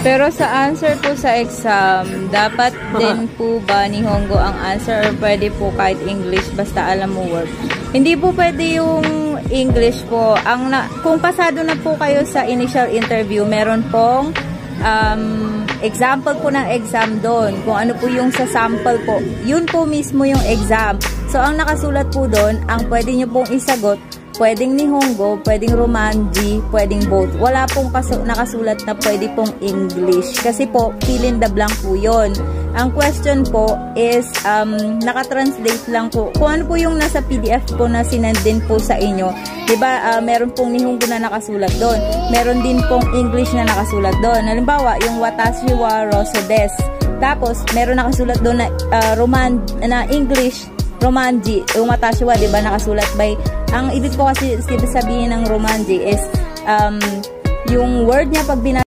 Pero sa answer po sa exam, dapat din po ba ni Hongo ang answer or pwede po kahit English basta alam mo word? Hindi po pwede yung English po. Kung pasado na po kayo sa initial interview, meron pong example po ng exam doon. Kung ano po yung sa sample po, yun po mismo yung exam. So, ang nakasulat po doon, ang pwede nyo pong isagot, pwedeng Nihongo, pwedeng Romanji, pwedeng both. Wala pong nakasulat na pwede pong English. Kasi po, fill in the blank po yun. Ang question po is, nakatranslate lang po. Kung ano po yung nasa PDF po na sinandin po sa inyo. Diba, meron pong Nihongo na nakasulat doon. Meron din pong English na nakasulat doon. Halimbawa, yung Watashi wa Roso desu. Tapos, meron nakasulat doon na English, Romanji, yung Watashi wa, diba, nakasulat by, ang ibig po kasi sabihin ng Romanji is, yung word niya pag